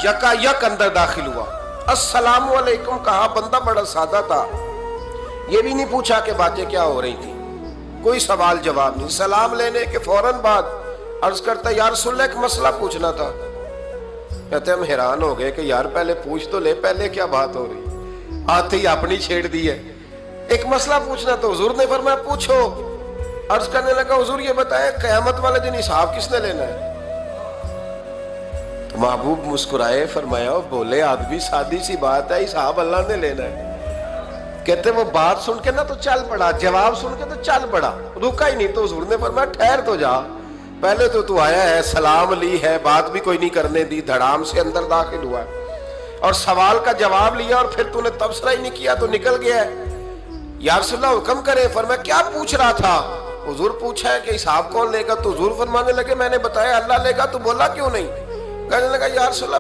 यकायक अंदर दाखिल हुआ, अस्सलामु अलैकुम कहा। बंदा बड़ा सादा था, ये भी नहीं पूछा कि बातें क्या हो रही थी, कोई सवाल जवाब नहीं। सलाम लेने के फौरन बाद अर्ज करता, यार रसूलल्लाह एक मसला पूछना था। कहते हम हैरान हो गए कि यार पहले पूछ तो ले, पहले क्या बात हो रही, आते ही अपनी छेड़ दी है। एक मसला पूछना तो हुजूर ने फरमाया पूछो। अर्ज करने लगा, हुजूर ये बताए कयामत वाले दिन हिसाब किसने लेना है? तो महबूब मुस्कुराए, फरमाया बोले आदमी सादी सी बात है, हिसाब अल्लाह ने लेना है। कहते वो बात सुन के ना तो चल पड़ा, जवाब सुन के तो चल पड़ा, रुका ही नहीं। तो हुजूर ने फरमाया ठहर तो जा, पहले तो तू आया है, सलाम ली है, बात भी कोई नहीं करने दी, धड़ाम से अंदर दाखिल हुआ और सवाल का जवाब लिया और फिर तूने तबसरा ही नहीं किया तो निकल गया है। या रसूलल्लाह हुक्म करे। फरमाया क्या पूछ रहा था? हुजूर पूछा है कि हिसाब कौन लेगा? तो हुजूर फरमाने लगे मैंने बताया अल्लाह लेगा। तो बोला क्यों नहीं? कहने लगा या रसूलल्लाह